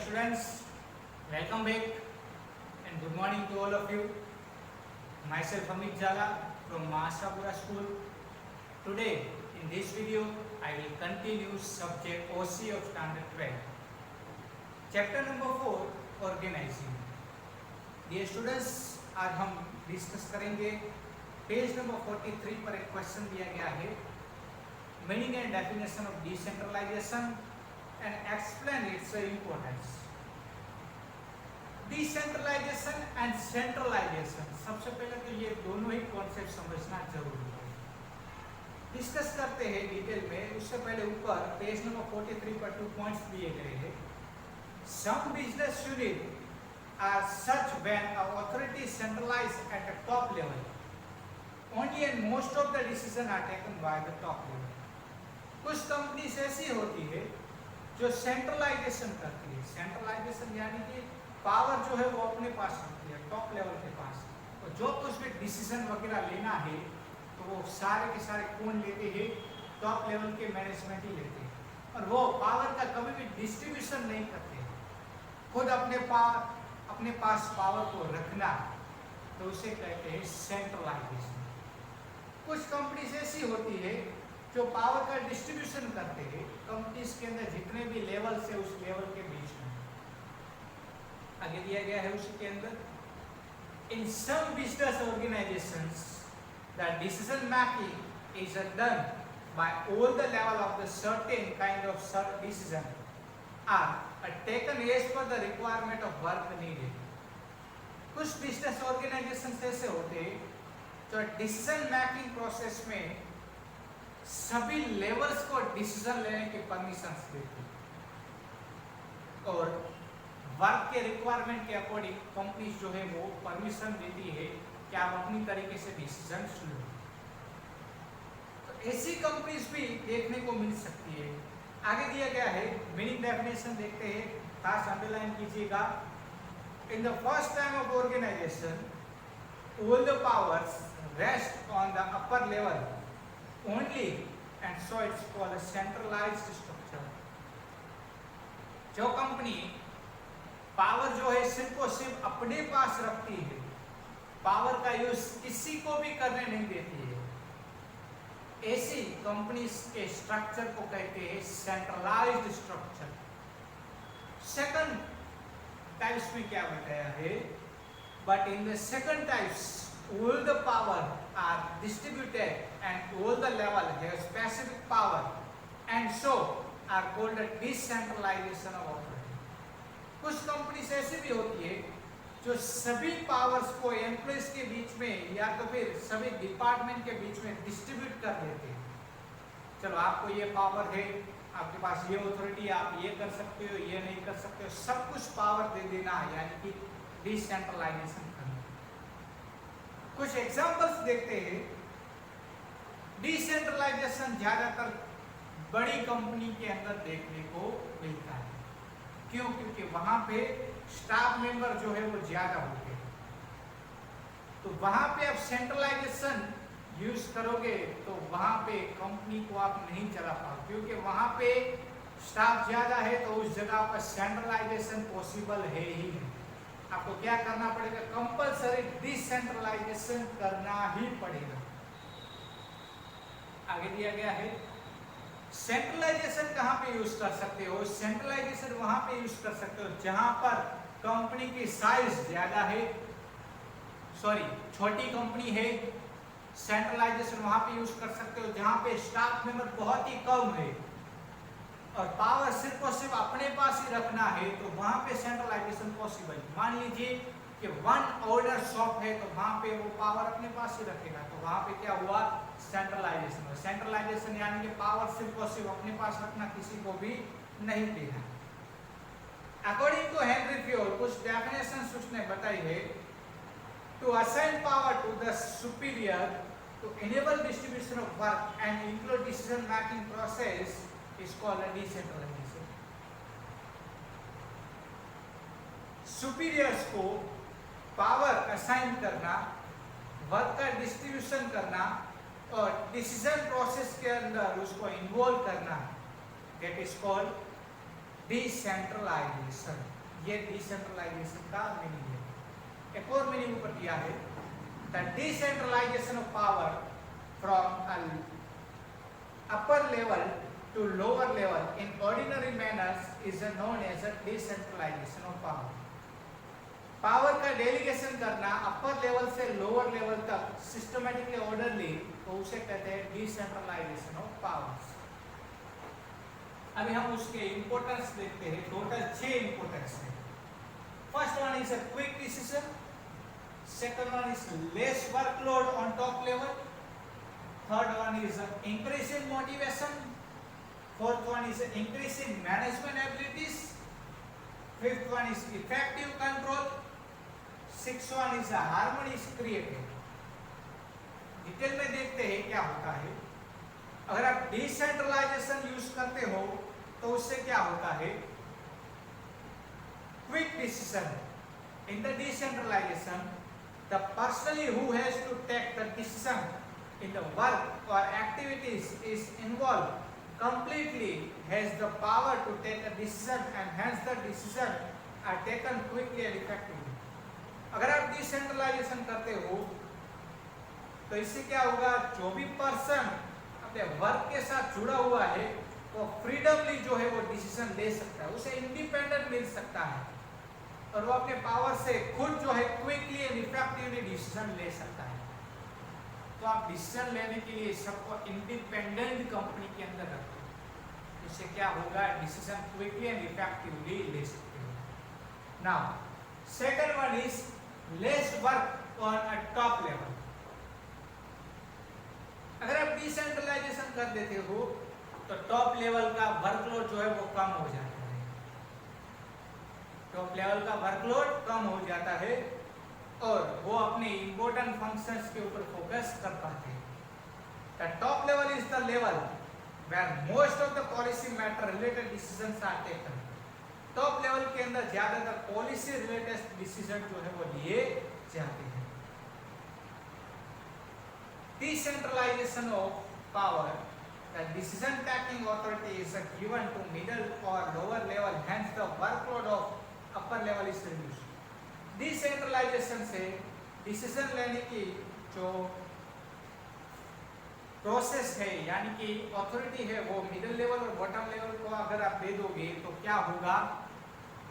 students, welcome back and good morning to all of you. Myself Amit Jala from Mahasapura School. Today in this video I will continue subject OC of standard 12. Chapter number 4 organizing. Dear students, आज हम discuss करेंगे page number 43 पर एक question दिया गया है meaning and definition of decentralisation and explain its importance. Decentralisation and centralisation, सबसे पहले तो ये दोनों ही कॉन्सेप्ट समझना जरूरी है. डिस्कस करते हैं डिटेल में. उससे पहले ऊपर पेज नंबर 43 पर 2 पॉइंट्स दिए गए हैं. Some business unit are such when an authority is centralized at the top level only and most of the decisions are taken by the top level. कुछ कंपनीज ऐसी होती है जो सेंट्रलाइजेशन करती है. सेंट्रलाइजेशन यानी कि पावर जो है वो अपने पास रखती है टॉप लेवल के पास, और जो कुछ भी डिसीजन वगैरह लेना है तो वो सारे के सारे कौन लेते हैं? टॉप लेवल के मैनेजमेंट ही लेते हैं, और वो पावर का कभी भी डिस्ट्रीब्यूशन नहीं करते. खुद अपने पास पावर को रखना, तो उसे कहते हैं सेंट्रलाइजेशन. कुछ कंपनीज ऐसी होती है जो पावर का डिस्ट्रीब्यूशन करते हैं कंपनीज के अंदर जितने भी लेवल से उस लेवल के बीच में. आगे दिया गया है उसी के अंदर, in some business organisations the decision making is done by all the level of the certain kind of decision are taken as per the requirement of work needed. कुछ बिजनेस ऑर्गेनाइजेशन ऐसे होते हैं जो डिसीजन मेकिंग प्रोसेस में सभी levels को decision लेने की परमिशन देती है, और वर्क के रिक्वायरमेंट के अकॉर्डिंग कंपनी जो है वो परमिशन देती है कि आप अपनी तरीके से डिसीजन लो. तो ऐसी कंपनीज भी देखने को मिल सकती है. आगे दिया गया है मीनिंग डेफिनेशन देखते हैं, खास अंडरलाइन कीजिएगा. In the first time of organisation all the powers rest on the upper level only and so it's called a centralised structure. जो कंपनी पावर जो है सिर्फ और सिर्फ अपने पास रखती है, पावर का यूज किसी को भी करने नहीं देती है, ऐसी कंपनीज के स्ट्रक्चर को कहते हैं सेंट्रलाइज्ड स्ट्रक्चर. सेकंड टाइप्स में क्या बताया है? But in the second types all the power are distributed and all the level have specific power and so are called decentralisation of operation. कुछ कंपनीज ऐसी भी होती है जो सभी पावर्स को एम्प्लॉइज के बीच में या तो फिर सभी डिपार्टमेंट के बीच में डिस्ट्रीब्यूट कर देते हैं. चलो आपको ये पावर है, आपके पास ये अथॉरिटी, आप ये कर सकते हो, ये नहीं कर सकते हो, सब कुछ पावर दे देना, यानी कि डिसेंट्रलाइजेशन करना. कुछ एग्जांपल्स देखते हैं. डिसेंट्रलाइजेशन ज्यादातर बड़ी कंपनी के अंदर देखने को मिलता है. क्यों? क्योंकि वहां पे स्टाफ मेंबर जो है वो ज्यादा होते हैं, तो वहां पे आप सेंट्रलाइजेशन यूज करोगे तो वहां पे कंपनी को आप नहीं चला पाओगे, क्योंकि वहां पे स्टाफ ज्यादा है, तो उस जगह पर सेंट्रलाइजेशन पॉसिबल है ही नहीं. आपको क्या करना पड़ेगा? कंपलसरी डिसेंट्रलाइजेशन करना ही पड़ेगा. आगे दिया गया है सेंट्रलाइजेशन कहां पे यूज कर सकते हो? सेंट्रलाइजेशन वहां पे यूज कर सकते हो जहां पर कंपनी की साइज ज्यादा है, छोटी कंपनी है. सेंट्रलाइजेशन वहां पे यूज कर सकते हो जहां पे स्टाफ मेंबर बहुत ही कम है और पावर सिर्फ और सिर्फ अपने पास ही रखना है, तो वहां पे सेंट्रलाइजेशन पॉसिबल. मान लीजिए कि वन ऑर्डर शॉप है, तो वहां पे वो पावर अपने पास ही रखेगा, तो वहां पे क्या हुआ? सेंट्रलाइजेशन. सेंट्रलाइजेशन यानी कि पावर सिर्फ और सिर्फ अपने पास रखना, किसी को भी नहीं देना. अकॉर्डिंग टू हेनरी फ्योल कुछ डेफिनेशंस उसने बताई है. To assign power to the superior to enable distribution of work and include decision making process is called decentralisation. Superiors को पावर असाइन करना, वर्क का डिस्ट्रीब्यूशन करना और डिसीजन प्रोसेस के अंदर उसको इन्वॉल्व करना, दैट इज कॉल्ड डिसेंट्रलाइजेशन. ये डिसेंट्रलाइजेशन का मीनिंग है। एक और मीनिंग ऊपर दिया है, the decentralisation of power from upper level to lower level in ordinary manners is known as a decentralization of power. Power का डेलीगेशन करना अपर लेवल से लोअर लेवल तक सिस्टमैटिकली ऑर्डरली, तो उसे कहते हैं डिसेंट्रलाइजेशन ऑफ पावर्स। अभी हम उसके इंपॉर्टेंस देखते हैं। टोटल 6 इंपॉर्टेंस है। First one is a quick decision, second one is less workload on top level, third one is increase in motivation, fourth one is increase in management abilities, fifth one is effective control, sixth one is harmony is created। Detail में देखते हैं क्या होता है। अगर आप decentralisation use करते हो तो उससे क्या होता है, quick decision. In the decentralisation the person who has to take the decision in the work or activities is involved completely has the power to take a decision and hence the decision are taken quickly and effectively। अगर आप decentralisation करते हो तो इससे क्या होगा, जो भी पर्सन अपने वर्क के साथ जुड़ा हुआ है वो फ्रीडमली जो है वो डिसीजन ले सकता है, उसे इंडिपेंडेंट मिल सकता है और वो अपने पावर से खुद जो है क्विकली एंड इफेक्टिवली डिसीजन ले सकता है। तो आप डिसीजन लेने के लिए सबको इंडिपेंडेंट कंपनी के अंदर रखो, इससे क्या होगा, डिसीजन क्विकली एंड इफेक्टिवली ले सकते हो। Now second one is lace work on a top level. अगर आप डिसेंट्रलाइजेशन कर देते हो तो टॉप लेवल का वर्कलोड जो है वो कम हो जाता है, टॉप लेवल का वर्कलोड कम हो जाता है और वो अपने इंपॉर्टेंट फंक्शंस के ऊपर फोकस कर पाते हैं। The top level is the level where most of the policy matter related decisions are taken. Top level के अंदर ज्यादातर पॉलिसी रिलेटेड डिसीजन जो है वो लिए जाते हैं। Decentralisation of power, the decision taking authority is given to middle और lower level, hence the workload of upper level is reduced. Decentralisation से डिसीजन लेने की जो प्रोसेस है यानी कि अथॉरिटी है वो मिडिल लेवल और बॉटम लेवल को अगर आप दे दोगे तो क्या होगा,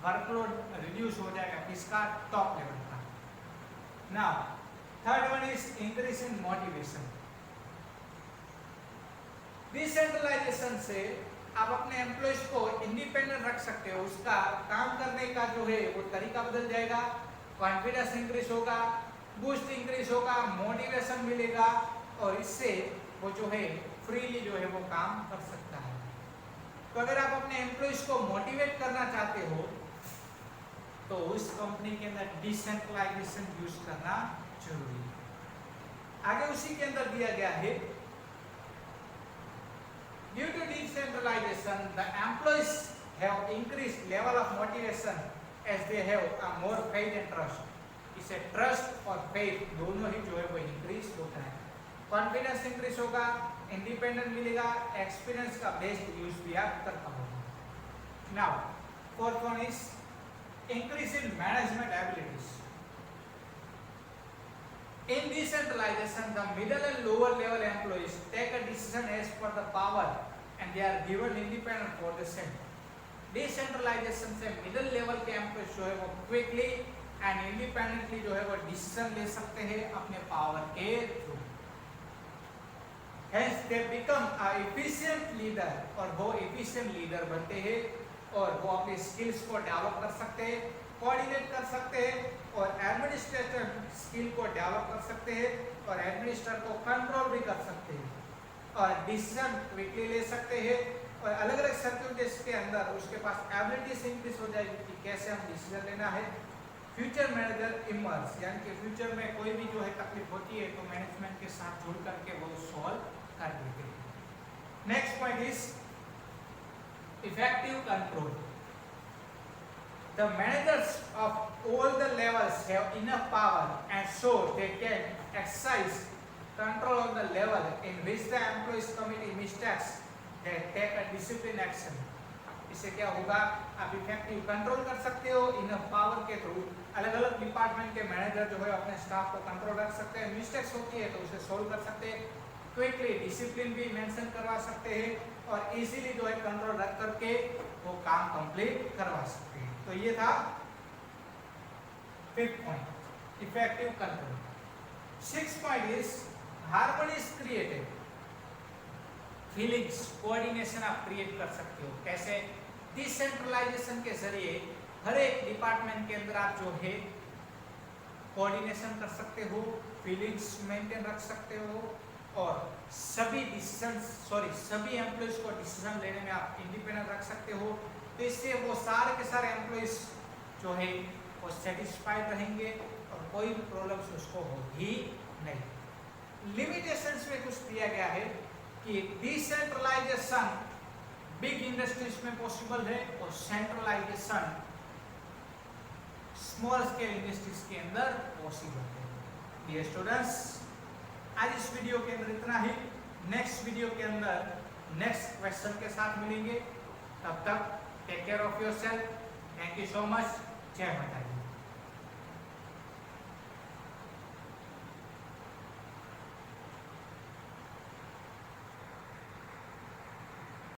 वर्कलोड रिड्यूस हो जाएगा, किसका, टॉप लेवल का। Now third one is increase in motivation. Decentralisation से आप अपने एम्प्लॉयज को इंडिपेंडेंट रख सकते हो, उसका काम करने का जो है वो तरीका बदल जाएगा, कॉन्फिडेंस इंक्रीज होगा, बूस्ट इंक्रीज होगा, मोटिवेशन मिलेगा और इससे वो जो है फ्रीली जो है वो काम कर सकता है। तो अगर आप अपने एम्प्लॉयज को मोटिवेट करना चाहते हो तो उस कंपनी के अंदर डिसेंट्रलाइजेशन यूज करना जरूरी है। आगे उसी के अंदर दिया गया है, due to decentralization the employees have increased level of motivation as they have a more faith and trust। इसे ट्रस्ट और फेथ दोनों ही जो है वो इंक्रीज होता है, कॉन्फिडेंस इंक्रीज होगा, इंडिपेंडेंट मिलेगा, एक्सपीरियंस का बेस्ट यूज भी आप कर पाओगे। Now fourth one is increase in management abilities. In decentralization, the middle and lower level employees take a decision as per the power and they are given independent for the same। Decentralization से middle level के employees जो है वो quickly and independently जो है वो decision ले सकते हैं अपने power के through. Hence they become a efficient leader और वो efficient leader बनते हैं और वो अपने skills को develop कर सकते हैं, कोऑर्डिनेट कर सकते हैं और एडमिनिस्ट्रेटर स्किल को डेवलप कर सकते हैं और एडमिनिस्ट्रेटर को कंट्रोल भी कर सकते हैं और डिसीजन क्विकली ले सकते हैं और अलग अलग सर्कमस्टेंसेस के अंदर उसके पास एबिलिटीज इंक्रीज हो जाएगी कि कैसे हम डिसीजन लेना है। फ्यूचर मैनेजर इमर्ज, यानी कि फ्यूचर में कोई भी जो है तकलीफ होती है तो मैनेजमेंट के साथ जुड़ करके वो सॉल्व कर देते हैं। Next point is effective control. The managers of all the levels have enough power and so they can exercise control on the level in which the employees commit mistakes, they take a discipline action। इससे क्या होगा, आप effective control कर सकते हो। इन power के through अलग अलग डिपार्टमेंट के मैनेजर जो है अपने स्टाफ को कंट्रोल रख सकते हैं। मिस्टेक्स होती है तो उसे सोल्व कर सकते हैं, क्विकली डिसिप्लिन भी मेंशन करवा सकते हैं और इजीली जो है कंट्रोल रख करके वो काम कंप्लीट करवा सकते हैं। तो ये था 5th point, effective control. 6th point is harmony is created. Feelings, coordination आप क्रिएट कर सकते हो। कैसे? डिसेंट्रलाइजेशन के जरिए हर एक डिपार्टमेंट के अंदर आप जो है कोऑर्डिनेशन कर सकते हो, फीलिंग्स मेंटेन रख सकते हो और सभी एम्प्लॉइज को डिसीजन लेने में आप इंडिपेंडेंट रख सकते हो। तो इससे वो सारे के सारे एम्प्लॉइज जो है वो सेटिस्फाइड रहेंगे और कोई प्रॉब्लम्स उसको होगी नहीं। लिमिटेशंस में कुछ दिया गया है कि डिसेंट्रलाइजेशन बिग इंडस्ट्रीज में पॉसिबल है और सेंट्रलाइजेशन स्मॉल स्केल इंडस्ट्रीज के अंदर पॉसिबल है। डियर स्टूडेंट्स, आज इस वीडियो के अंदर इतना ही। नेक्स्ट वीडियो के अंदर नेक्स्ट क्वेश्चन के साथ मिलेंगे। तब तक take care of yourself. Thank you so much. जय माता दी।